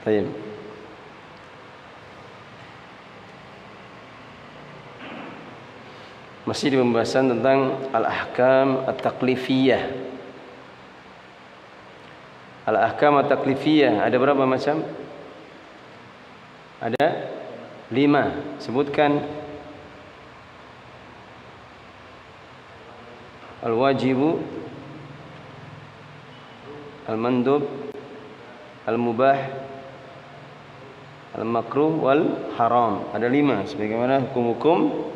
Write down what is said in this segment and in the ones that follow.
Baik. Masih di pembahasan tentang al-ahkam at-taklifiyah. Al-ahkam at-taklifiyah ada berapa macam? Ada 5. Sebutkan. Al-wajibu, al-mandub, al-mubah, al-makruh, wal haram. Ada 5. Sebagaimana hukum-hukum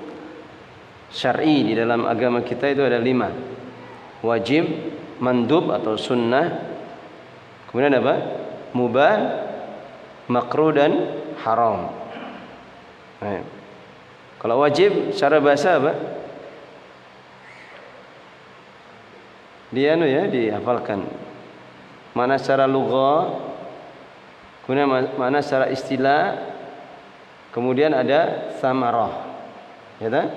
syar'i di dalam agama kita itu ada 5. Wajib, mandub atau sunnah, kemudian apa? Mubah, makruh dan haram. Nah, kalau wajib secara bahasa apa? Dia dihafalkan. Mana secara lugha, kemudian mana secara istilah, kemudian ada samarah. Ya tak?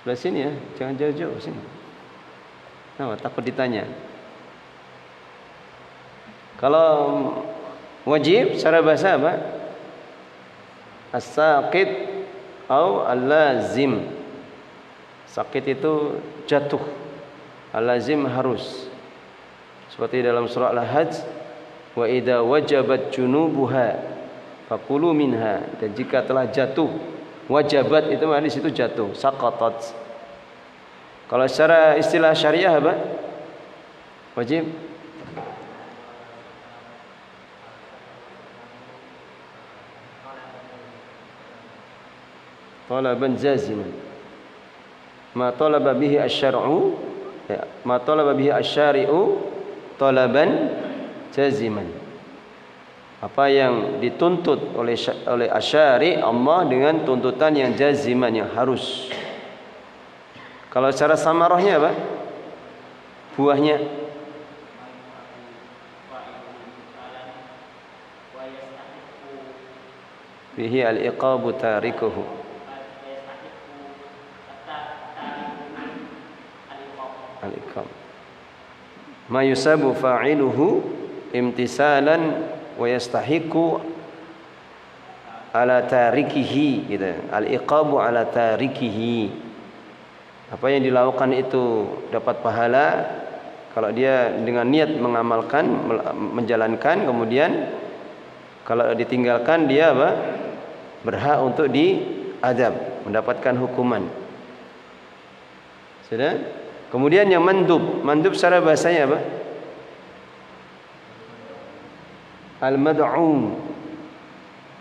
Sebelah sini ya, jangan jauh-jauh sini. Nah, takut ditanya. Kalau wajib secara bahasa apa? As-saqit atau al-lazim. Sakit itu jatuh. Al-lazim harus. Seperti dalam surah Al-Hajj, wa idza wajabat junubuha fakulu minha. Dan jika telah jatuh, wajabat itu di situ jatuh, saqatat. Kalau secara istilah syariah apa? Wajib talaban jaziman. Ma talaba bihi asy-syar'u, ma talaba bihi asy-syari'u talaban jaziman. Apa yang dituntut oleh asyari Allah dengan tuntutan yang jaziman, yang harus. Kalau secara samarahnya apa? Buahnya bihi al-iqabu tarikuhu. Al-iqab ma yusabu fa'iluhu imtisalan wa yastahiqu ala tarikihi gitu. Al-iqabu ala tarikihi. Apa yang dilakukan itu dapat pahala kalau dia dengan niat mengamalkan, menjalankan, kemudian kalau ditinggalkan dia apa? Berhak untuk diadab, mendapatkan hukuman. Sudah? Kemudian yang mandub. Mandub secara bahasanya apa? Al-mad'u.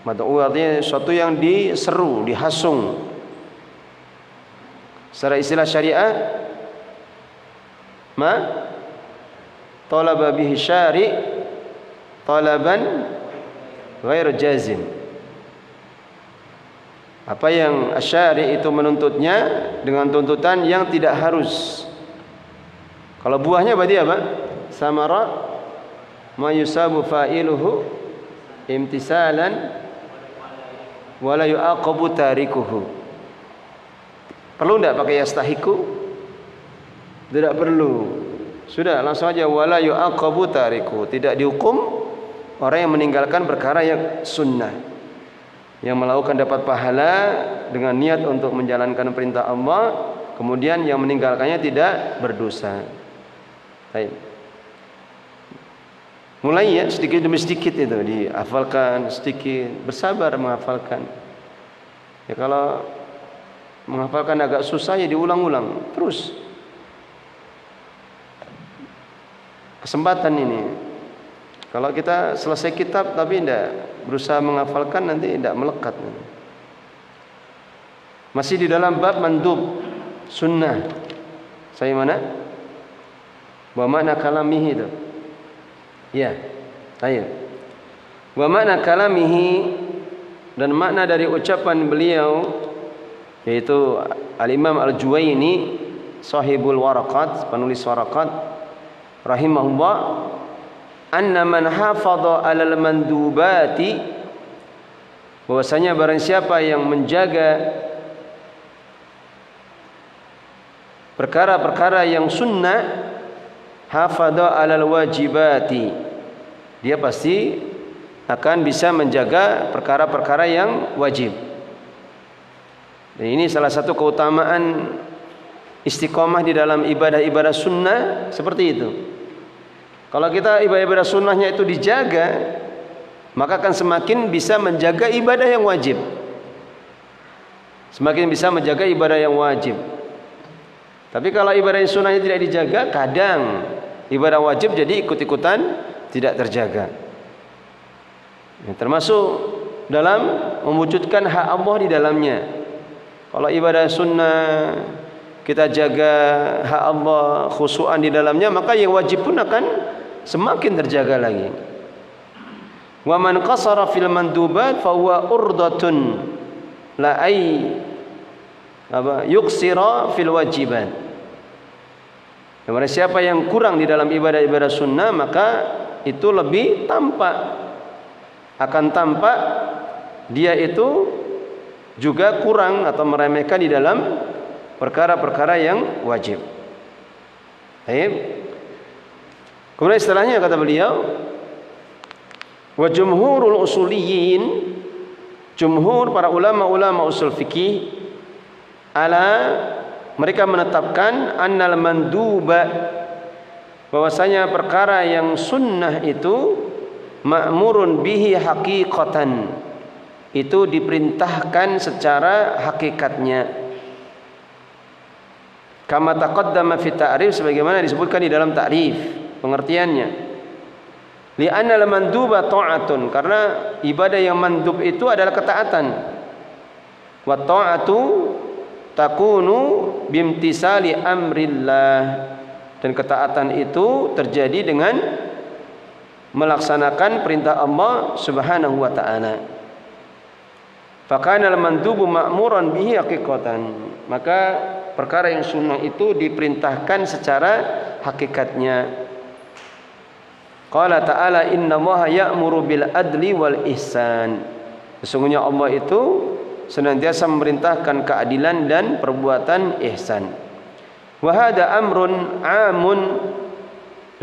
Mad'u artinya sesuatu yang diseru, dihasung. Secara istilah syariah, ma talaba bihi syari' talaban ghair jazim. Apa yang syari' itu menuntutnya dengan tuntutan yang tidak harus. Kalau buahnya berarti apa? Samara ma yusabu fa'iluhu imtisalan wa la yu'aqabu tarikuhu. Perlu tidak pakai yastahiku? Tidak perlu. Sudah langsung aja wala yu'aqabu tariku. Tidak dihukum orang yang meninggalkan perkara yang sunnah, yang melakukan dapat pahala dengan niat untuk menjalankan perintah Allah, kemudian yang meninggalkannya tidak berdosa. Baik. Mulai ya sedikit demi sedikit itu dihafalkan, sedikit bersabar menghafalkan. Ya kalau menghafalkan agak susah ya diulang-ulang terus. Kesempatan ini. Kalau kita selesai kitab tapi tidak berusaha menghafalkan nanti tidak melekat. Masih di dalam bab mandub sunnah. Saya mana? Wa makna kalamihi itu. Ya. Ayo. Wa makna kalamihi, dan makna dari ucapan beliau yaitu Al-Imam Al-Juwaini sahibul waraqat, penulis waraqat rahimahullah, anna man hafadha 'alal mandubati, bahwasanya barang siapa yang menjaga perkara-perkara yang sunnah, hafadha 'alal wajibati, dia pasti akan bisa menjaga perkara-perkara yang wajib. Dan ini salah satu keutamaan istiqomah di dalam ibadah-ibadah sunnah seperti itu. Kalau kita ibadah-ibadah sunnahnya itu dijaga, maka akan semakin bisa menjaga ibadah yang wajib. Semakin bisa menjaga ibadah yang wajib. Tapi kalau ibadah yang sunnahnya tidak dijaga, kadang ibadah wajib jadi ikut-ikutan tidak terjaga. Ya, termasuk dalam mewujudkan hak Allah di dalamnya. Kalau ibadah sunnah kita jaga hak Allah, khusyuan di dalamnya, maka yang wajib pun akan semakin terjaga lagi. Wa man qasara fil mandubat fa huwa urdatun la ay yuksira fil wajibat. Kepada siapa yang kurang di dalam ibadah-ibadah sunnah, maka itu lebih akan tampak dia itu juga kurang atau meremehkan di dalam perkara-perkara yang wajib. Baik. Kemudian istilahnya kata beliau, wa jumhurul usuliyyin, jumhur para ulama-ulama usul fikih, mereka menetapkan annal manduba, bahwasanya perkara yang sunnah itu ma'murun bihi haqiqatan, itu diperintahkan secara hakikatnya. Kama taqaddama fi ta'rif, sebagaimana disebutkan di dalam ta'rif pengertiannya. Li'anna al-manduba ta'atun, karena ibadah yang mandub itu adalah ketaatan. Wa ta'atu takunu bimtisali amrillah, dan ketaatan itu terjadi dengan melaksanakan perintah Allah Subhanahu wa taala. Fakana al-mandubu ma'muran bihi haqiqatan, maka perkara yang sunnah itu diperintahkan secara hakikatnya. Qala ta'ala innallaha ya'muru bil adli wal ihsan, sesungguhnya Allah itu senantiasa memerintahkan keadilan dan perbuatan ihsan. Wa hada amrun 'amun,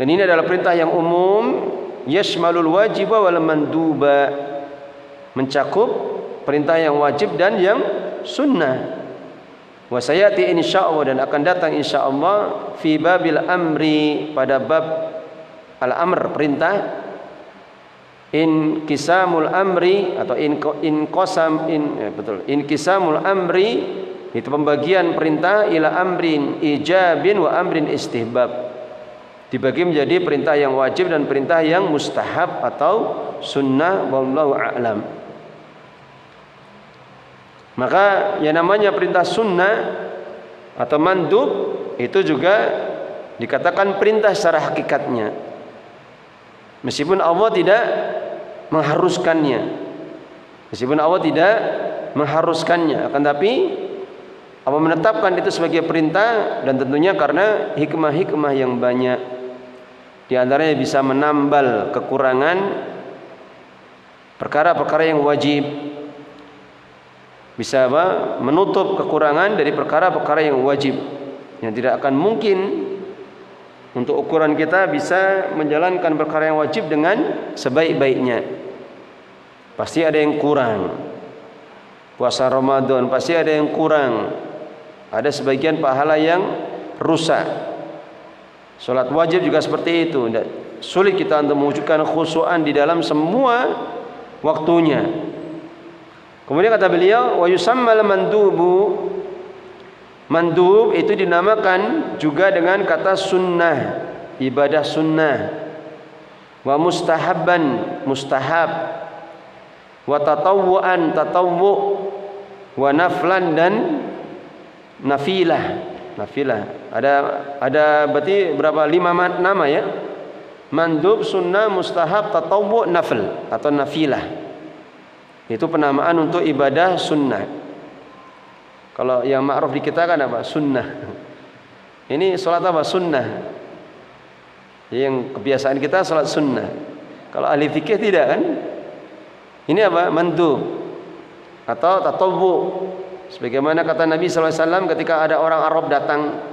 dan ini adalah perintah yang umum, yashmalul wajiba wal manduba, mencakup perintah yang wajib dan yang sunnah. Wa sayati insyaallah, dan akan datang insyaallah fi babil amri, pada bab al-amr, perintah, inqisamul amri atau inqisamul amri, itu pembagian perintah, ila amrin ijabin wa amrin istihbab, dibagi menjadi perintah yang wajib dan perintah yang mustahab atau sunnah, wallahu a'lam. Maka yang namanya perintah sunnah atau mandub itu juga dikatakan perintah secara hakikatnya, meskipun Allah tidak mengharuskannya, akan tapi Allah menetapkan itu sebagai perintah, dan tentunya karena hikmah-hikmah yang banyak. Di antaranya bisa menambal kekurangan perkara-perkara yang wajib, bisa menutup kekurangan dari perkara-perkara yang wajib, yang tidak akan mungkin untuk ukuran kita bisa menjalankan perkara yang wajib dengan sebaik-baiknya. Pasti ada yang kurang. Puasa Ramadan pasti ada yang kurang, ada sebagian pahala yang rusak. Salat wajib juga seperti itu. Sulit kita untuk mewujudkan khusyuan di dalam semua waktunya. Kemudian kata beliau, wa yusammal mandubu, mandub itu dinamakan juga dengan kata sunnah, ibadah sunnah. Wa mustahabban, mustahab. Wa tatawwu'an, tatawwu'. Wa naflan, dan nafilah. Ada berarti berapa? 5 nama ya. Mandub, sunnah, mustahab, tatawwu', nafl atau nafilah. Itu penamaan untuk ibadah sunnah. Kalau yang ma'ruf di kita kan apa? Sunnah. Ini salat apa? Sunnah. Yang kebiasaan kita salat sunnah. Kalau ahli fikih tidak kan? Ini apa? Mandub atau tatawwu. Sebagaimana kata Nabi SAW ketika ada orang Arab datang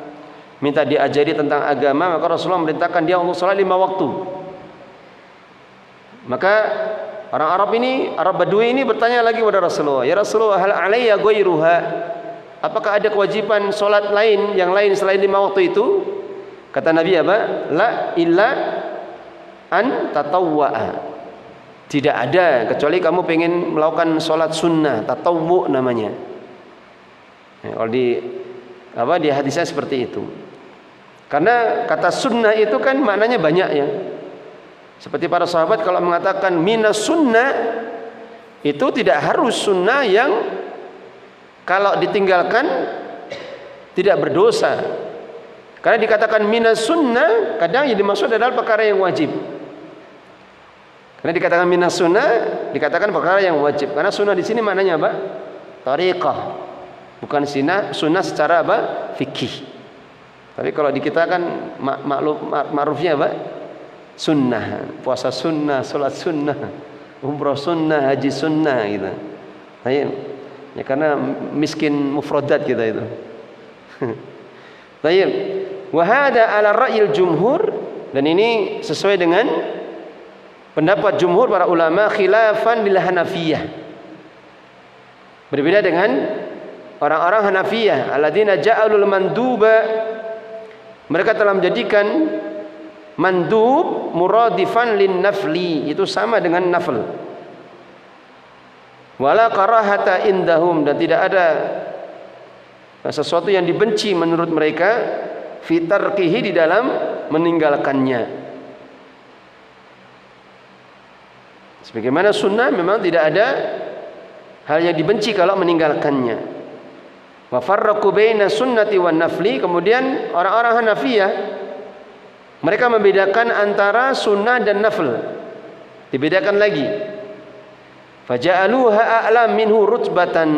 minta diajari tentang agama, maka Rasulullah memerintahkan dia untuk salat 5 waktu. Maka Orang Arab ini, Arab Badui ini bertanya lagi kepada Rasulullah, "Ya Rasulullah, hal alayya ghairuha?" Apakah ada kewajiban salat lain yang lain selain 5 waktu itu? Kata Nabi apa? La illa an tatawwa'a. Tidak ada kecuali kamu pengen melakukan salat sunnah, tatawwu namanya. Kalau di hadisnya seperti itu. Karena kata sunnah itu kan maknanya banyak ya. Seperti para sahabat kalau mengatakan minas sunnah, itu tidak harus sunnah yang kalau ditinggalkan tidak berdosa. Karena dikatakan minas sunnah, kadang yang dimaksud adalah perkara yang wajib. Karena dikatakan minas sunnah, dikatakan perkara yang wajib. Karena sunnah di sini maknanya apa? Tariqah. Bukan sunnah secara apa? Fikih. Tapi kalau di kita kan ma'rufnya apa? Sunnah. Puasa sunnah, salat sunnah, umrah sunnah, haji sunnah gitu. Baik. Ya karena miskin mufradat kita itu. Baik. Wa hada ala ra'yil jumhur, dan ini sesuai dengan pendapat jumhur para ulama, khilafan lil Hanafiyah. Berbeda dengan orang-orang Hanafiyah, alladzina ja'alul manduba, mereka telah menjadikan mandub muradifan lin nafli, itu sama dengan nafl. Wala karahata indahum, dan tidak ada sesuatu yang dibenci menurut mereka fi tarkihi, di dalam meninggalkannya. Sebagaimana sunnah memang tidak ada hal yang dibenci kalau meninggalkannya. Wa farraqu baina sunnati wan nafli, kemudian orang-orang Hanafiyah mereka membedakan antara sunnah dan nafl. Dibedakan lagi. Faja'aluha a'lam minhu rutbatan,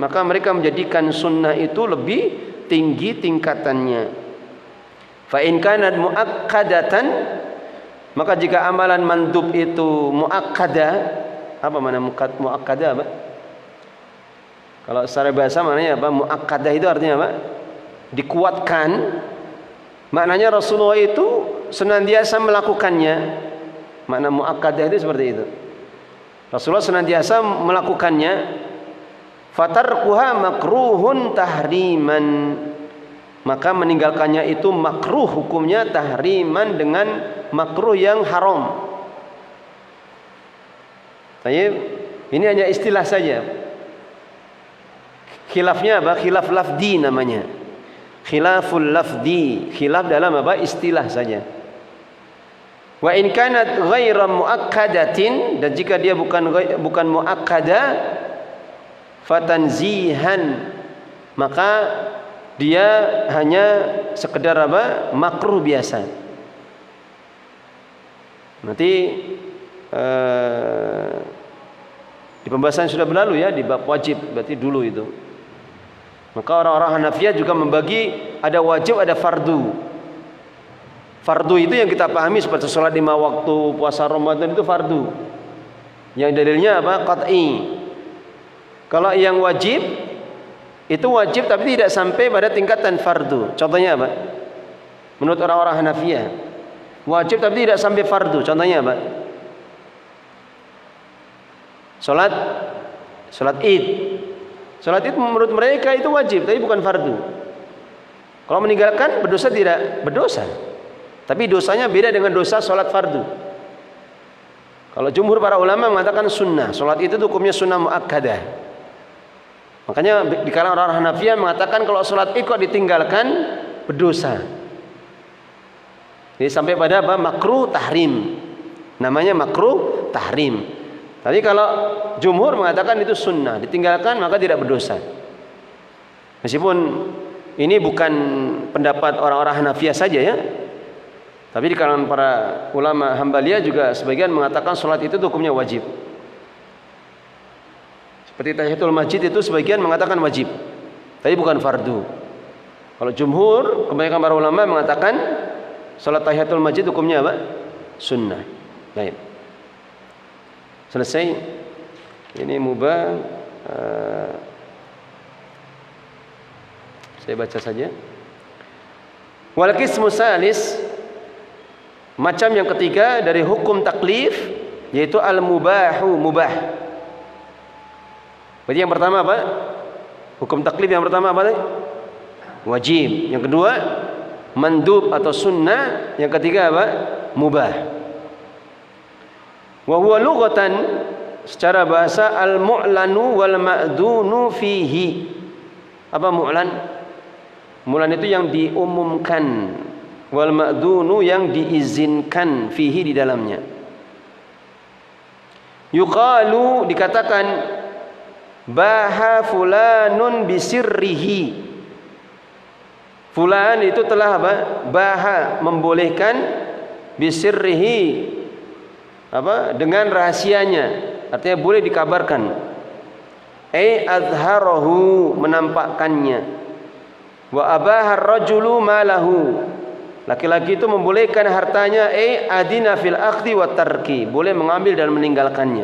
maka mereka menjadikan sunnah itu lebih tinggi tingkatannya. Fa in kanat muakkadatan, maka jika amalan mandub itu muakkadah, apa makna muakkadah apa? Kalau secara bahasa maknanya apa? Muakkadah itu artinya apa? Dikuatkan. Maknanya Rasulullah itu senantiasa melakukannya. Makna muakkadah itu seperti itu. Rasulullah senantiasa melakukannya. Fatarkuha makruhun tahriman, maka meninggalkannya itu makruh hukumnya, tahriman dengan makruh yang haram. Baik, ini hanya istilah saja. Khilafnya apa? Khilaf lafdi namanya. Khilaful lafdi, khilaf dalam apa? Istilah saja. Wa in kanat ghaira muakkadatin, dan jika dia bukan muakkada, fatanzihan, maka dia hanya sekedar apa? Makruh biasa. Nanti di pembahasan sudah berlalu ya, di bab wajib, berarti dulu itu. Maka orang-orang Hanafiyah juga membagi ada wajib, ada fardu. Fardu itu yang kita pahami seperti sholat 5 waktu, puasa Ramadan itu fardu. Yang dalilnya apa? Qat'i. Kalau yang wajib itu wajib tapi tidak sampai pada tingkatan fardu. Contohnya apa? Menurut orang-orang Hanafiyah, wajib tapi tidak sampai fardu. Contohnya apa? Salat Id. Salat Id menurut mereka itu wajib tapi bukan fardu. Kalau meninggalkan berdosa tidak? Berdosa. Tapi dosanya beda dengan dosa salat fardu. Kalau jumhur para ulama mengatakan sunnah. Salat itu hukumnya sunnah muakkadah. Makanya di kalangan orang Hanafiyah mengatakan kalau salat Id kok ditinggalkan berdosa. Jadi sampai pada apa? Makruh tahrim. Namanya makruh tahrim. Tapi kalau jumhur mengatakan itu sunnah, ditinggalkan maka tidak berdosa. Meskipun ini bukan pendapat orang-orang Hanafiyah saja ya, tapi di kalangan para ulama Hambaliyah juga sebagian mengatakan sholat itu hukumnya wajib. Seperti tahiyatul masjid itu sebagian mengatakan wajib, tapi bukan fardu. Kalau jumhur, kebanyakan para ulama mengatakan sholat tahiyatul masjid hukumnya apa? Sunnah. Baik. Selesai. Ini mubah. Saya baca saja. Wal qismu salis, macam yang ketiga dari hukum taklif, yaitu al-mubahu, mubah. Berarti yang pertama apa? Hukum taklif yang pertama apa tadi? Wajib. Yang kedua mandub atau sunnah. Yang ketiga apa? Mubah. Wa huwa lughatan, secara bahasa, al-mu'lanu wal ma'dunu fihi. Apa mu'lan? Mu'lan itu yang diumumkan, wal ma'dunu yang diizinkan, fihi di dalamnya. Yuqalu, dikatakan, baha fulanun bisirrihi. Fulan itu telah apa? Baha, membolehkan, bisirrihi, apa? Dengan rahasianya. Artinya boleh dikabarkan. Azharahu, menampakkannya. Wa abahar rajulu malahu, laki-laki itu membolehkan hartanya. Adina fil akhdi wa tarki, boleh mengambil dan meninggalkannya,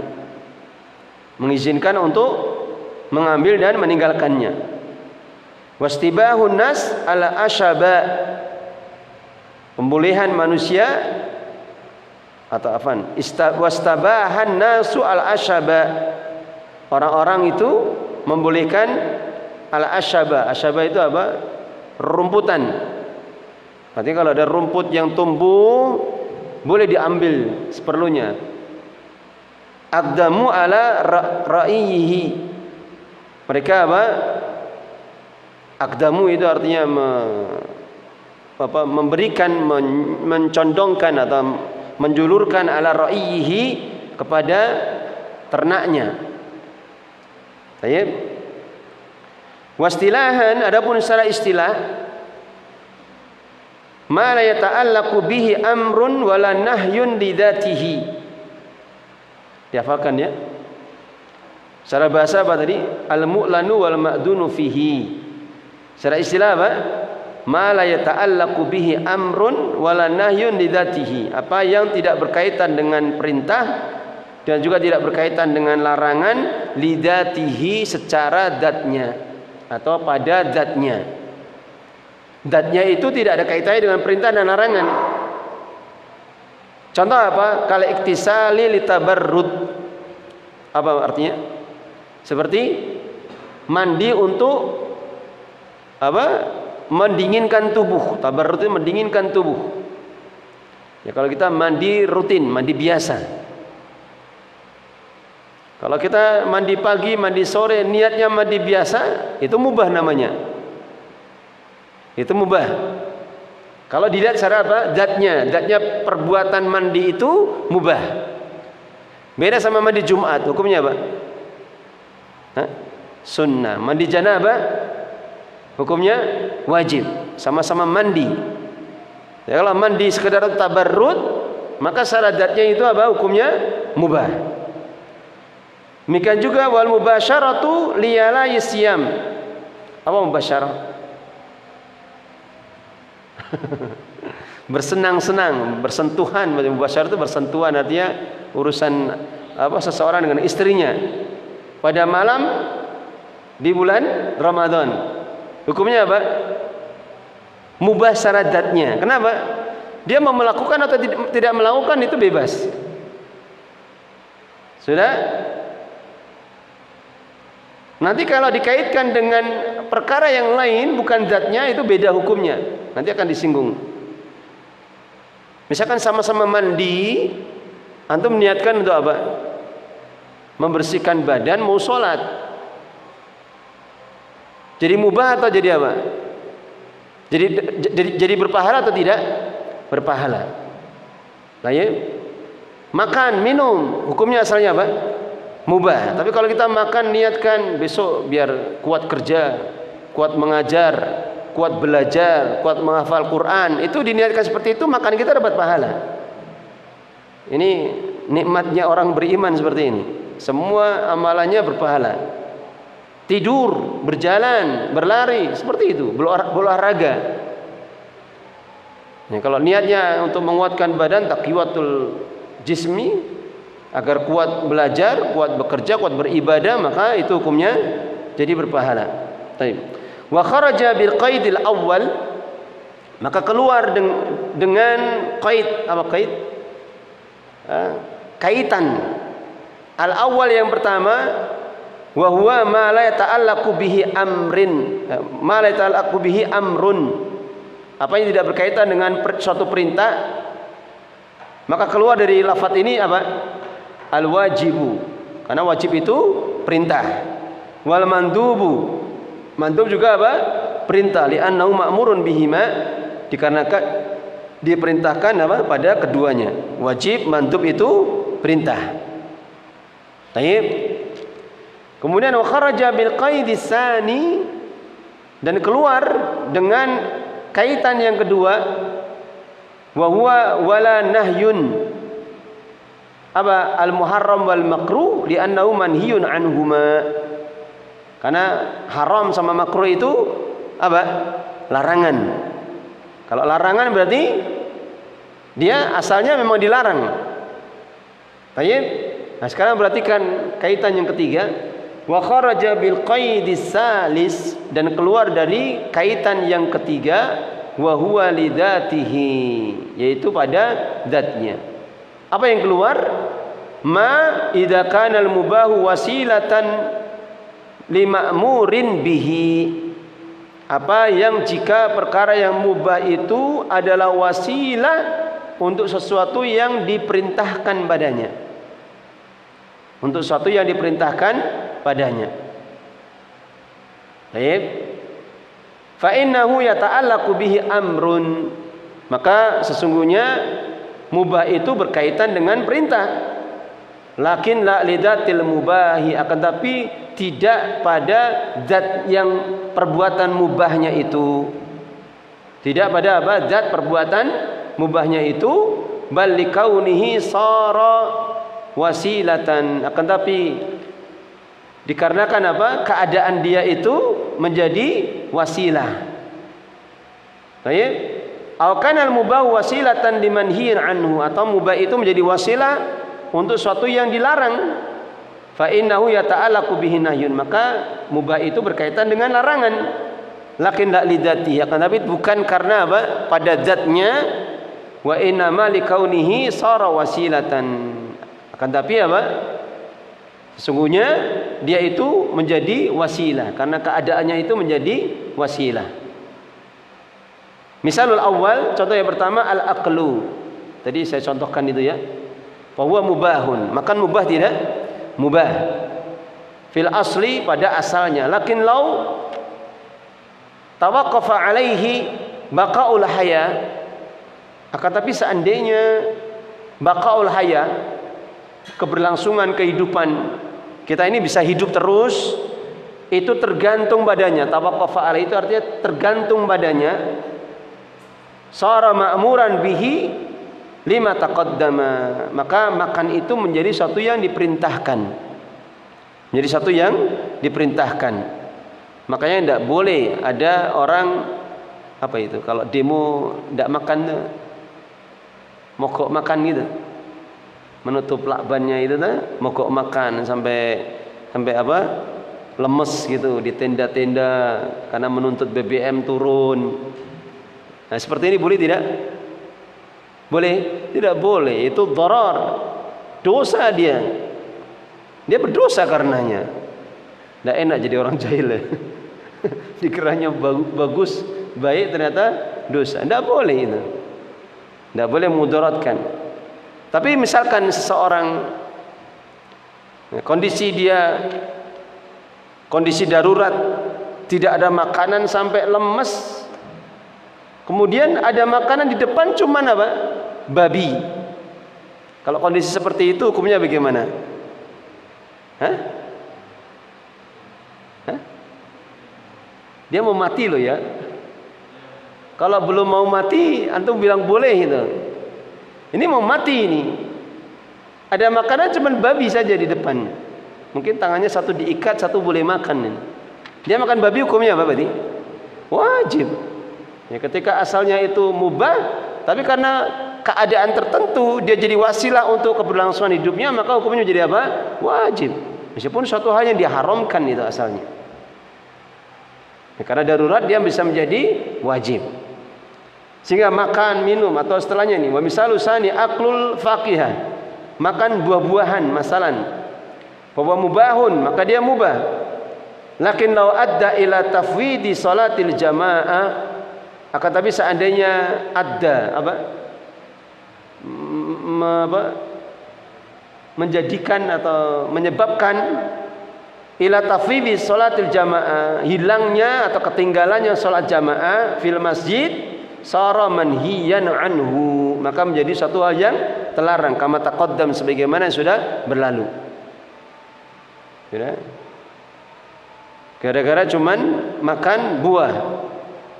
mengizinkan untuk mengambil dan meninggalkannya. Wastibahun nas ala asyaba, pembolehan manusia atau afan, wastabahan nasu al asyaba, orang-orang itu membolehkan al asyaba. Asyaba itu apa? Rumputan. Berarti kalau ada rumput yang tumbuh boleh diambil seperlunya. Aqdamu ala ra'iyihi, mereka apa? Aqdamu itu artinya memberikan, mencondongkan atau menjulurkan ala ra'iyihi, kepada ternaknya. Baik. Wastilahan, adapun secara istilah, ma la yata'allaqu bihi amrun wala nahyun lidzatihi. Dihafalkan ya. Secara bahasa apa tadi? Al-mu'lanu wal ma'dunu fihi. Secara istilah apa? Ma la yata'allaqu bihi amrun wala nahyun lidzatihi. Apa yang tidak berkaitan dengan perintah dan juga tidak berkaitan dengan larangan, lidzatihi, secara zatnya atau pada zatnya. Zatnya itu tidak ada kaitannya dengan perintah dan larangan. Contoh apa? Kal iktisali litabarrud. Apa artinya? Seperti mandi untuk apa? Mendinginkan tubuh. Tabarrud itu mendinginkan tubuh. Ya, kalau kita mandi rutin, mandi biasa. Kalau kita mandi pagi, mandi sore, niatnya mandi biasa, itu mubah namanya. Itu mubah. Kalau dilihat secara apa? Zatnya perbuatan mandi itu mubah. Beda sama mandi Jumat, hukumnya apa? Sunnah. Mandi janabah, hukumnya wajib. Sama-sama mandi. Ya, kalau mandi sekedar tabarrud, maka secara zatnya itu apa? Hukumnya mubah. Demikian juga wal mubasyaratu liyala yisyam. Apa mubasyarah? Bersenang-senang, bersentuhan. Mubasyarah itu bersentuhan, artinya urusan apa seseorang dengan istrinya pada malam di bulan Ramadan. Hukumnya apa? Mubah syarat zatnya. Kenapa? Dia mau melakukan atau tidak melakukan itu bebas. Sudah? Nanti kalau dikaitkan dengan perkara yang lain bukan zatnya, itu beda hukumnya. Nanti akan disinggung. Misalkan sama-sama mandi, antum niatkan untuk apa? Membersihkan badan, mau sholat. Jadi mubah atau jadi apa? Jadi berpahala atau tidak? Berpahala. Baik. Makan, minum, hukumnya asalnya apa? Mubah. Tapi kalau kita makan niatkan besok biar kuat kerja, kuat mengajar, kuat belajar, kuat menghafal Quran, itu diniatkan seperti itu, makan kita dapat pahala. Ini nikmatnya orang beriman seperti ini. Semua amalannya berpahala. Tidur, berjalan, berlari, seperti itu, berolahraga. Nah, kalau niatnya untuk menguatkan badan, taqwiyatul jismi, agar kuat belajar, kuat bekerja, kuat beribadah, maka itu hukumnya jadi berpahala. Baik. Wa kharaja bil qaidil awwal, maka keluar dengan qaid. Apa qaid? kaitan. Al-awwal yang pertama, wa huwa ma la yata'allaqu bihi amrin, ma la yata'allaqu bihi amrun. Apa yang tidak berkaitan dengan suatu perintah, maka keluar dari lafaz ini apa? Al-wajibu. Karena wajib itu perintah. Wal mandubu. Mandub juga apa? Perintah. Li'annahu ma'murun bihima, dikarenakan diperintahkan apa? Pada keduanya. Wajib, mandub itu perintah. Baik. Kemudian wa kharaja bil qaidi tsani, dan keluar dengan kaitan yang kedua, wa huwa wala nahyun apa al muharram wal makruh li'annahu manhiyun anhuma. Karena haram sama makruh itu apa? Larangan. Kalau larangan berarti dia asalnya memang dilarang. Baik. Nah, sekarang perhatikan kaitan yang ketiga, wa kharaja bil qaidis salis, dan keluar dari kaitan yang ketiga, wa huwa lidzatihi, yaitu pada zatnya. Apa yang keluar? Ma idza kana al mubahu wasilatan lima'murin bihi. Apa yang jika perkara yang mubah itu adalah wasilah untuk sesuatu yang diperintahkan padanya. Untuk sesuatu yang diperintahkan padanya. Baik. Fa innahu yata'allaqu bihi amrun. Maka sesungguhnya mubah itu berkaitan dengan perintah. Lakin la lidzatil mubahi, akan tapi tidak pada zat yang perbuatan mubahnya itu. Tidak pada apa? Zat perbuatan mubahnya itu, bal likaunihi sara wasilatan, akan tapi dikarenakan apa? Keadaan dia itu menjadi wasilah. Baik. Aw kana al-mubah wasilatan limanhiin anhu, atau mubah itu menjadi wasilah untuk suatu yang dilarang. Fa innahu yata'allaqu bihi nahyun, maka mubah itu berkaitan dengan larangan. Lakin la lidzatihi, akan tapi bukan karena apa? Pada zatnya. Wa inna ma likaunihi sara wasilatan, akan tapi apa? Sesungguhnya dia itu menjadi wasilah karena keadaannya itu menjadi wasilah. Misalul awal, contoh yang pertama al-aqlu. Tadi saya contohkan itu ya. Bahwa mubahun, makan mubah tidak? Mubah. Fil asli, pada asalnya. Lakin law tawaqqafa alaihi baqaul haya, akan tapi seandainya baqaul haya, keberlangsungan kehidupan kita ini bisa hidup terus, itu tergantung badannya. Tawaqqafa alaihi itu artinya tergantung badannya. Sara ma'muran bihi lima taqaddama, maka makan itu menjadi satu yang diperintahkan. Menjadi satu yang diperintahkan. Makanya tidak boleh ada orang apa itu, kalau demo tidak makan tuh, mogok makan gitu. Menutup lakbannya itu tuh, mogok makan sampai apa? Lemes gitu di tenda-tenda karena menuntut BBM turun. Nah, seperti ini boleh tidak? Boleh? Tidak boleh. Itu dharar. Dosa dia. Dia berdosa karenanya. Tidak enak jadi orang jahil ya. Dikiranya bagus, baik, ternyata dosa. Tidak boleh itu. Tidak boleh mudaratkan. Tapi misalkan seseorang kondisi darurat, tidak ada makanan sampai lemes. Kemudian ada makanan di depan cuman apa? Babi. Kalau kondisi seperti itu hukumnya bagaimana? Hah? Dia mau mati loh ya. Kalau belum mau mati, antum bilang boleh itu. Ini mau mati ini. Ada makanan cuman babi saja di depan. Mungkin tangannya satu diikat, satu boleh makan. Dia makan babi, hukumnya apa berarti? Wajib. Ya, ketika asalnya itu mubah, tapi karena keadaan tertentu dia jadi wasilah untuk keberlangsungan hidupnya, maka hukumnya jadi apa? Wajib. Meskipun suatu hal yang diharamkan itu asalnya. Ya, karena darurat dia bisa menjadi wajib. Sehingga makan, minum atau setelahnya ini. Wa misalu sani aklul faqihah. makan buah-buahan masalan, bahwa mubahun, maka dia mubah. Lakin law adda ila tafwidi salatil jamaah, akan tapi seandainya ada menjadikan atau menyebabkan ila tafwidi salatil jamaah, hilangnya atau ketinggalannya salat jamaah fil masjid, sara manhiyan anhu, maka menjadi satu hal yang terlarang, kama taqaddam, sebagaimana yang sudah berlalu. Ya. Gara-gara cuman makan buah,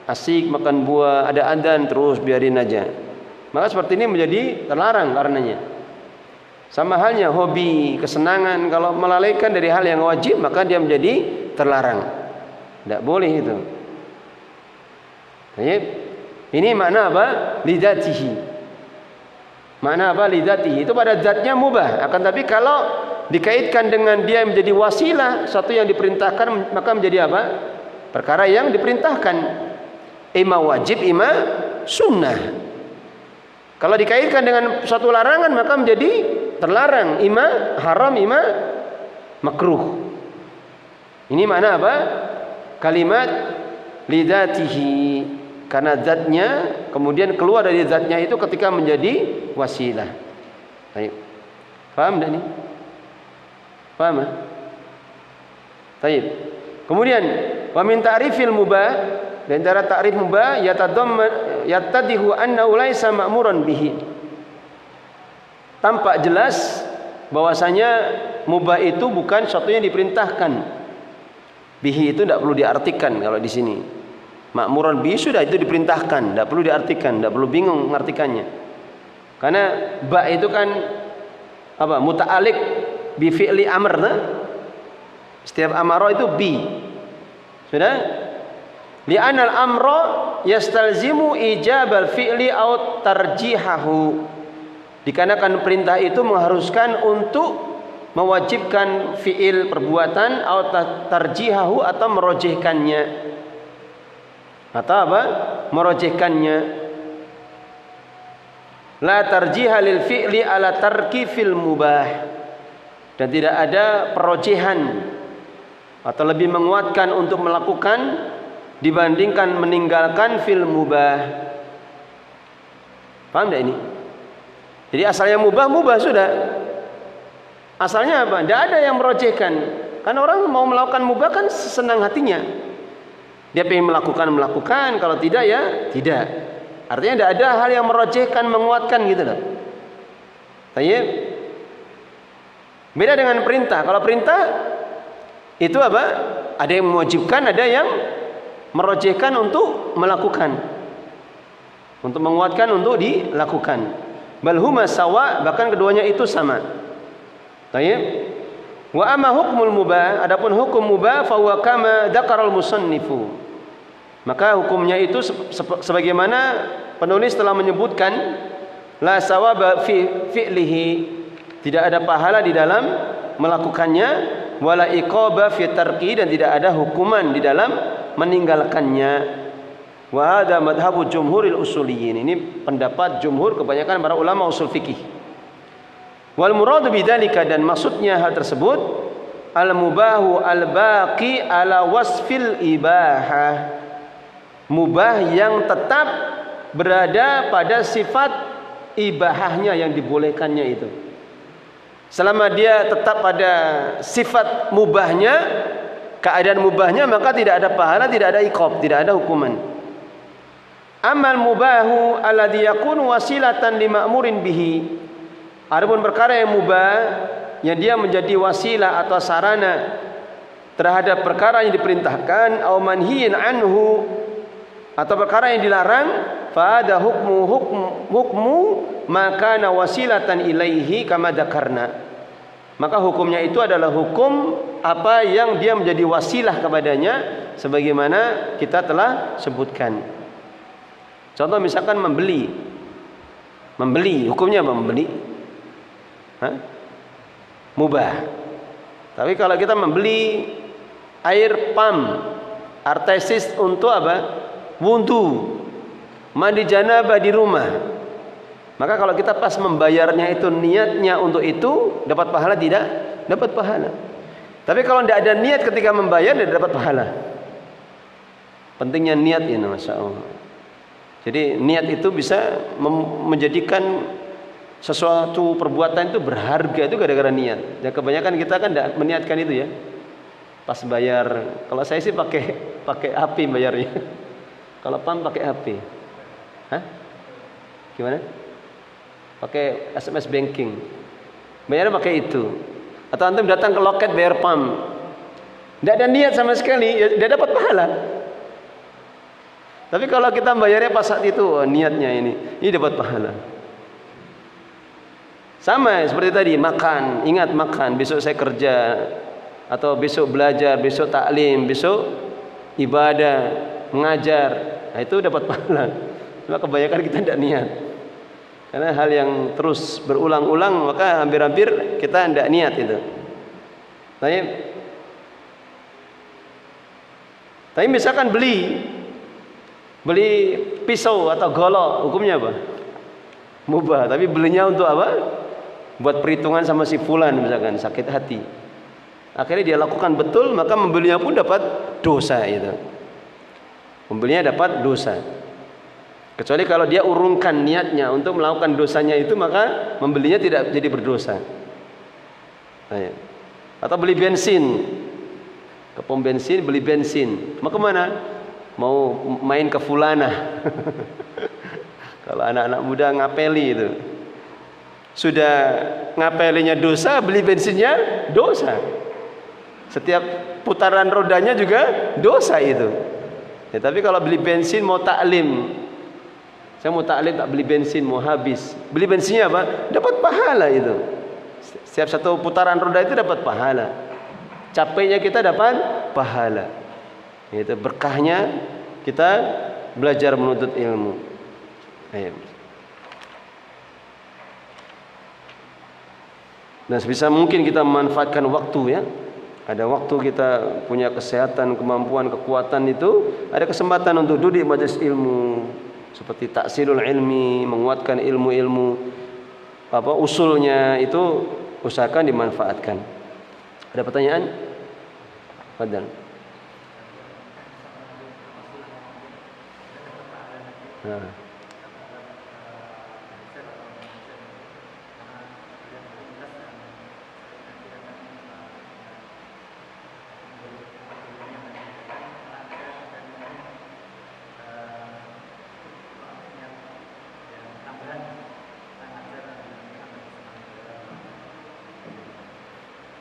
asik makan buah, ada adzan terus biarin aja, maka seperti ini menjadi terlarang karenanya. Sama halnya hobi, kesenangan, kalau melalaikan dari hal yang wajib maka dia menjadi terlarang. Tidak boleh itu. Baik. Ini makna apa? Lidzatihi. Makna apa? Lidzatihi. Itu pada zatnya mubah. Akan tapi kalau dikaitkan dengan dia menjadi wasilah, satu yang diperintahkan, maka menjadi apa? Perkara yang diperintahkan. Ima wajib, ima sunnah. Kalau dikaitkan dengan suatu larangan maka menjadi terlarang, ima haram, ima makruh. Ini makna apa? Kalimat lidzatihi, karena zatnya kemudian keluar dari zatnya itu ketika menjadi wasilah. Baik. Paham tak ini? Paham? Baik. Kemudian wa min ta'rifil mubah, dan cara ta'rif mubah yatadihu anna ulaisa ma'muran bihi. Tampak jelas bahwasanya mubah itu bukan sesuatu yang diperintahkan. Bihi itu tidak perlu diartikan kalau di sini. Ma'muran bihi sudah itu diperintahkan, tidak perlu diartikan, tidak perlu bingung mengartikannya. Karena ba itu kan apa? Muta'alliq bi fi'li amr. Setiap amara itu bi. Sudah? Li'anal amra yastalzimu ijabal fi'li aw tarjihahu. Dikarenakan perintah itu mengharuskan untuk mewajibkan fi'il perbuatan atau tarjihahu atau merojihkannya. Atau apa? Merojihkannya. La tarjiha lil fi'li ala tarki fil mubah. Dan tidak ada perojihan atau lebih menguatkan untuk melakukan dibandingkan meninggalkan fil mubah. Paham tak ini? Jadi asalnya mubah sudah. Asalnya apa? Tidak ada yang merojehkan. Karena orang mau melakukan mubah kan senang hatinya. Dia pengen melakukan. Kalau tidak ya tidak. Artinya tidak ada hal yang merojehkan, menguatkan gitu loh. Tayyib. Beda dengan perintah. Kalau perintah itu apa? Ada yang mewajibkan, ada yang merojehkan untuk melakukan, untuk menguatkan untuk dilakukan. Bal huma sawa, bahkan keduanya itu sama. Baik. Wa amma hukmul mubah, adapun hukum mubah fa huwa kama dzakaral musannifu. Maka hukumnya itu sebagaimana penulis telah menyebutkan, la sawaba fi fi'lihi, tidak ada pahala di dalam melakukannya, wala iqaba fi tarki, dan tidak ada hukuman di dalam meninggalkannya. Wa hadza madhhabu jumhuril usuliyyin. Ini pendapat jumhur kebanyakan para ulama usul fikih. Wal muradu bidzalika, dan maksudnya hal tersebut al mubahu al baqi ala wasfil ibahah. Mubah yang tetap berada pada sifat ibahahnya, yang dibolehkannya itu. Selama dia tetap pada sifat mubahnya, keadaan mubahnya, maka tidak ada pahala, tidak ada iqab, tidak ada hukuman. Amal mubahu alladhi yakunu wasilatan lima'murin bihi. Adapun perkara yang mubah yang dia menjadi wasilah atau sarana terhadap perkara yang diperintahkan, au manhiyin anhu, atau perkara yang dilarang, fa ada hukmu maka wasilatan ilaihi kama dzakarna. Maka hukumnya itu adalah hukum apa yang dia menjadi wasilah kepadanya, sebagaimana kita telah sebutkan. Contoh misalkan membeli, hukumnya apa membeli? Mubah. Tapi kalau kita membeli air pam artesis untuk apa? Wudu, mandi janabah di rumah, Maka kalau kita pas membayarnya itu niatnya untuk itu, dapat pahala tidak? Dapat pahala. Tapi kalau tidak ada niat ketika membayar, tidak dapat pahala. Pentingnya niat ya, Masya Allah. Jadi niat itu bisa menjadikan sesuatu perbuatan itu berharga itu gara-gara niat. Ya kebanyakan kita kan tidak meniatkan itu ya. Pas bayar, kalau saya sih pakai api bayarnya. Kalau PAM pakai HP. Hah? Gimana? Pakai SMS banking. Bayarnya pakai itu. Atau antum datang ke loket bayar PAM. Tidak ada niat sama sekali, ya tidak dapat pahala. Tapi kalau kita bayarnya pas saat itu, oh, niatnya ini dapat pahala. Sama seperti tadi, makan, ingat makan, besok saya kerja, atau besok belajar, besok taklim, besok ibadah, mengajar, nah itu dapat pahala. Cuma kebanyakan kita tidak niat. Karena hal yang terus berulang-ulang, maka hampir-hampir kita tidak niat itu. Tapi misalkan beli pisau atau golok, hukumnya apa? Mubah. Tapi belinya untuk apa? Buat perhitungan sama si fulan misalkan, sakit hati. Akhirnya dia lakukan betul, maka membelinya pun dapat dosa itu. Membelinya dapat dosa. Kecuali kalau dia urungkan niatnya untuk melakukan dosanya itu, maka membelinya tidak jadi berdosa. Atau beli bensin, ke pom bensin beli bensin, mau kemana? Mau main ke fulanah. Kalau anak-anak muda ngapeli itu, sudah ngapelinya dosa, beli bensinnya dosa. Setiap putaran rodanya juga dosa itu. Ya, tapi kalau beli bensin mau taklim, saya mau taklim tak beli bensin, mau habis, beli bensinnya apa? Dapat pahala itu. Setiap satu putaran roda itu dapat pahala. Capeknya kita dapat pahala. Itu berkahnya kita belajar menuntut ilmu. Dan sebisa mungkin kita memanfaatkan waktu ya. Ada waktu kita punya kesehatan, kemampuan, kekuatan itu, ada kesempatan untuk duduk di majelis ilmu seperti taksilul ilmi, menguatkan ilmu-ilmu usulnya itu usahakan dimanfaatkan. Ada pertanyaan? Fadhal.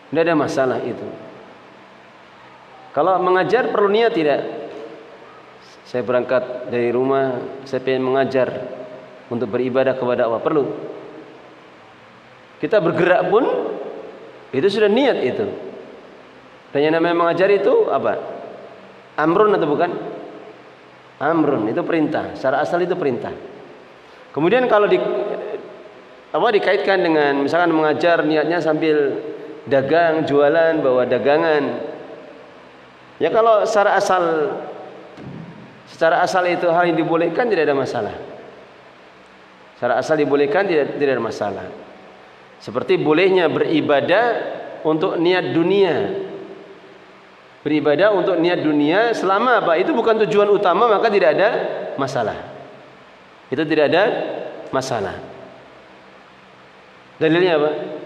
Tidak ada masalah itu. Kalau mengajar perlu niat tidak? Saya berangkat dari rumah, saya ingin mengajar untuk beribadah kepada Allah, perlu. Kita bergerak pun itu sudah niat itu. Dan yang namanya mengajar itu apa? Amrun atau bukan? Amrun itu perintah. Secara asal itu perintah. Kemudian kalau dikaitkan dengan misalkan mengajar niatnya sambil dagang, jualan, bawa dagangan. Ya kalau secara asal itu hal yang dibolehkan, tidak ada masalah. Secara asal dibolehkan, tidak ada masalah. Seperti bolehnya beribadah untuk niat dunia. Beribadah untuk niat dunia selama apa? Itu bukan tujuan utama, maka tidak ada masalah. Itu tidak ada masalah. Dalilnya apa?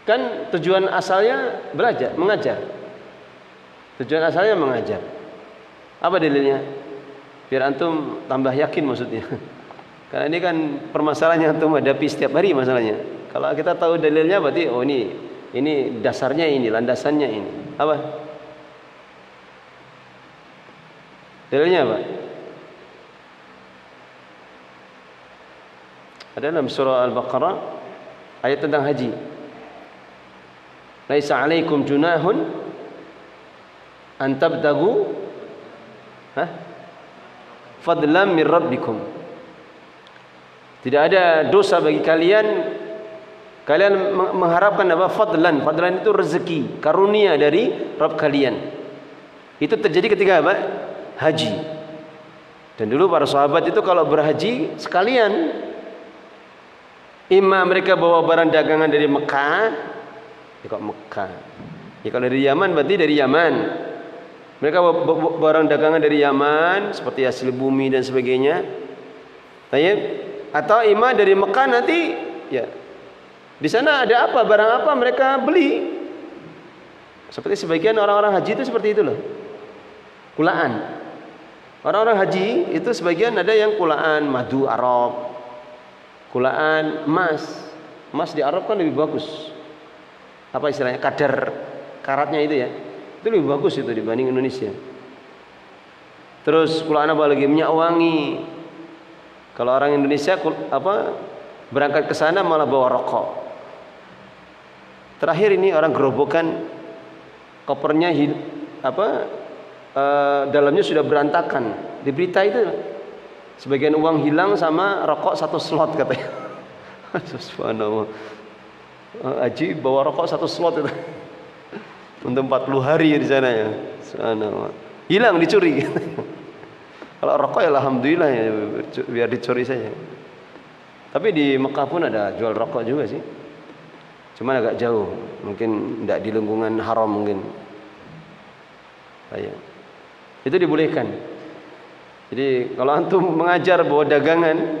Kan tujuan asalnya belajar, mengajar. Tujuan asalnya mengajar. Apa dalilnya? Biar antum tambah yakin maksudnya. Karena ini kan permasalahan yang antum hadapi setiap hari masalahnya. Kalau kita tahu dalilnya berarti oh ini dasarnya ini, landasannya ini. Apa? Dalilnya apa? Ada dalam surah Al-Baqarah ayat tentang haji. Laisa 'alaikum junahun an tabtagu fadlan min rabbikum. Tidak ada dosa bagi kalian mengharapkan apa? Fadlan. Fadlan itu rezeki, karunia dari Rabb kalian. Itu terjadi ketika apa? Haji. Dan dulu para sahabat itu kalau berhaji sekalian, imam mereka bawa barang dagangan dari Mekah, kok Mekah? Ya kalau dari Yaman berarti dari Yaman. Mereka bawa barang dagangan dari Yaman seperti hasil bumi dan sebagainya. Atau imam dari Mekah nanti, ya di sana ada apa, barang apa mereka beli. Seperti sebagian orang-orang haji itu seperti itu loh. Kulaan. Orang-orang haji itu sebagian ada yang kulaan madu Arab, kulaan emas. Emas di Arab kan lebih bagus. Apa istilahnya? Kadar karatnya itu ya. Itu lebih bagus itu dibanding Indonesia. Terus kulaan apa lagi? Minyak wangi. Kalau orang Indonesia berangkat ke sana malah bawa rokok. Terakhir ini orang gerobokan kopernya dalamnya sudah berantakan. Di berita itu sebagian uang hilang sama rokok 1 slot katanya. Subhanallah. Haji bawa rokok 1 slot itu. Untuk 40 hari di sana ya. Subhanallah. Hilang, dicuri. Kalau rokok ya alhamdulillah ya, biar dicuri saja. Tapi di Mekah pun ada jual rokok juga sih. Cuma agak jauh, mungkin tidak di lingkungan haram mungkin. Itu dibolehkan. Jadi kalau antum mengajar bawa dagangan,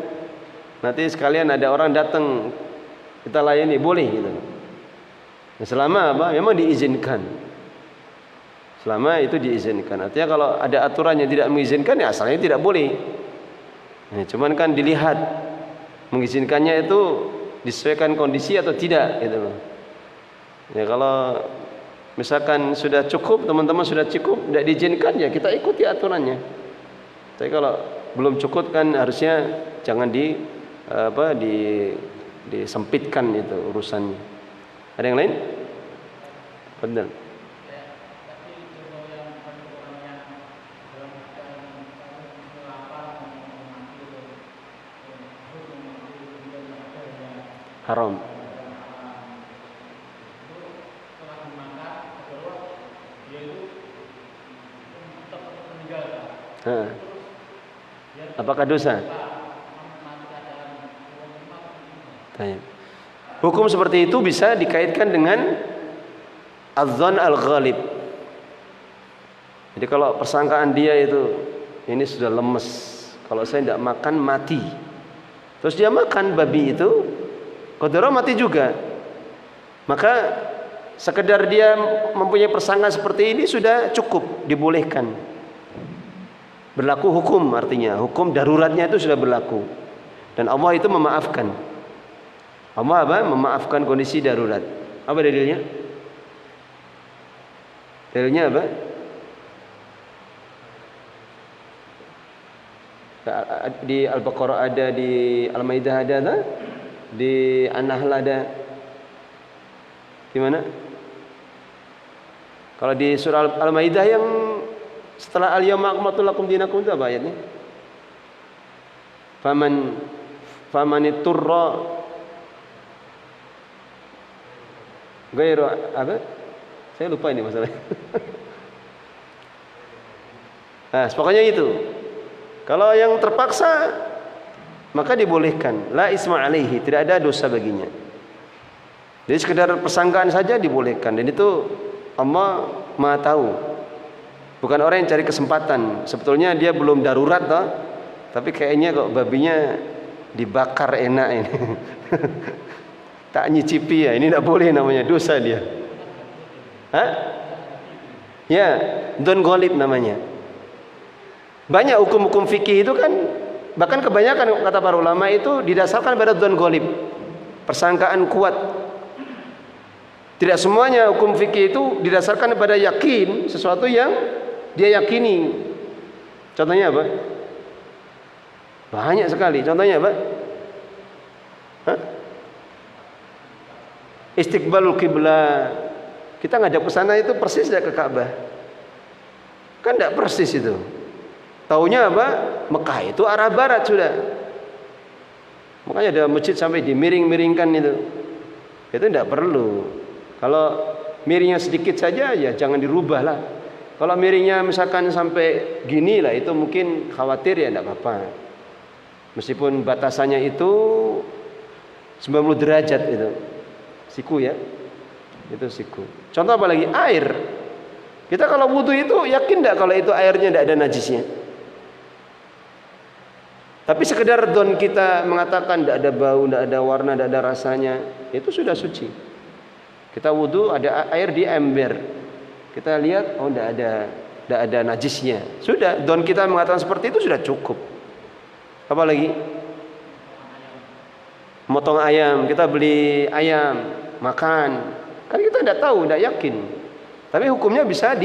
nanti sekalian ada orang datang kita layani, boleh gitu. Nah, selama memang diizinkan. Selama itu diizinkan. Artinya kalau ada aturan yang tidak mengizinkan, ya asalnya tidak boleh. Nah, cuman kan dilihat mengizinkannya itu disesuaikan kondisi atau tidak gitu loh. Ya kalau misalkan sudah cukup, teman-teman sudah cukup, tidak diizinkan ya kita ikuti aturannya. Tapi kalau belum cukup kan harusnya jangan disempitkan itu urusannya. Ada yang lain? Benar. Haram. Apakah dosa? Hukum seperti itu bisa dikaitkan dengan adzan al-ghalib. Jadi kalau persangkaan dia itu ini sudah lemes, kalau saya tidak makan mati, terus dia makan babi itu, qadara mati juga, maka sekedar dia mempunyai persangkaan seperti ini sudah cukup, dibolehkan. Berlaku hukum, artinya hukum daruratnya itu sudah berlaku. Dan Allah itu memaafkan. Allah memaafkan kondisi darurat. Apa dalilnya? Dalilnya apa? Di Al-Baqarah ada, di Al-Maidah ada, di An-Nahl ada. Gimana? Kalau di surah Al-Maidah yang setelah al-yawma akmaltu lakum dinakum itu apa ayatnya? Famaniturra ghairu apa? Saya lupa ini masalahnya. Nah, pokoknya itu. Kalau yang terpaksa maka dibolehkan, la isma alaihi, tidak ada dosa baginya. Jadi sekedar persangkaan saja dibolehkan, dan itu Allah Maha tahu. Bukan orang yang cari kesempatan. Sebetulnya dia belum darurat toh, tapi kayaknya kok babinya dibakar enak ini. Tak nyicipi ya, ini tidak boleh namanya, dosa dia. Ya, don golib namanya. Banyak hukum-hukum fikih itu kan, bahkan kebanyakan kata para ulama itu didasarkan pada don golib, persangkaan kuat. Tidak semuanya hukum fikih itu didasarkan pada yakin, sesuatu yang dia yakini. Contohnya apa? Banyak sekali. Contohnya apa? Istiqbalul kiblat. Kita ngadap ke sana itu persis tidak ke Ka'bah. Kan tidak persis itu. Taunya apa? Mekah itu arah barat sudah. Makanya ada masjid sampai dimiring-miringkan itu. Itu tidak perlu. Kalau miringnya sedikit saja ya jangan dirubah lah. Kalau miringnya misalkan sampai gini lah, itu mungkin khawatir ya tidak apa-apa. Meskipun batasannya itu 90 derajat itu. Siku ya. Itu siku. Contoh apa lagi? Air. Kita kalau wudu itu yakin tidak kalau itu airnya tidak ada najisnya? Tapi sekedar don kita mengatakan tidak ada bau, tidak ada warna, tidak ada rasanya, itu sudah suci. Kita wudu ada air di ember, kita lihat oh tidak ada najisnya, sudah don kita mengatakan seperti itu sudah cukup. Apa lagi? Motong ayam, kita beli ayam makan, kan kita tidak tahu, tidak yakin. Tapi hukumnya bisa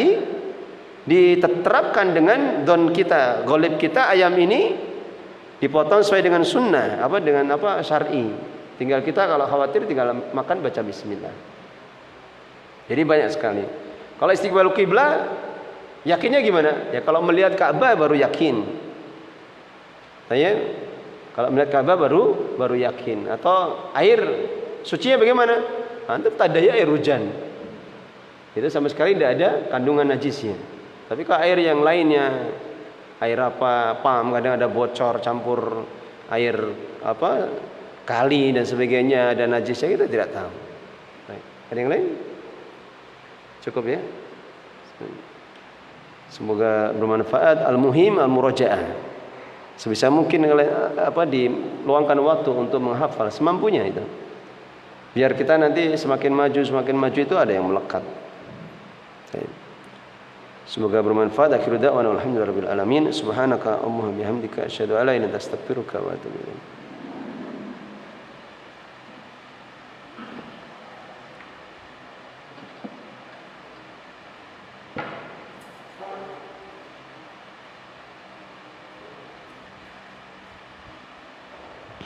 diterapkan dengan don kita, golib kita ayam ini dipotong sesuai dengan sunnah, dengan syar'i. Tinggal kita kalau khawatir tinggal makan baca bismillah. Jadi banyak sekali. Kalau istiqbal kiblat, yakinnya gimana? Ya kalau melihat Ka'bah baru yakin. Tanya, kalau melihat Ka'bah baru yakin. Atau air sucinya bagaimana? Antum tadanya air hujan. Itu sama sekali tidak ada kandungan najisnya. Tapi kalau air yang lainnya, air pam kadang ada bocor campur air kali dan sebagainya, ada najisnya, kita tidak tahu. Baik. Ada yang lain? Cukup ya. Semoga bermanfaat. Al-muhim al-murajaah. Sebisa mungkin diluangkan waktu untuk menghafal semampunya itu. Biar kita nanti semakin maju itu ada yang melekat. Baik. Semoga bermanfaat. Akhiru da'wana alhamdulillahirabbil alamin. Subhanaka Allahumma bihamdika asyhadu an la ilaha illa anta astaghfiruka wa atubu ilaik.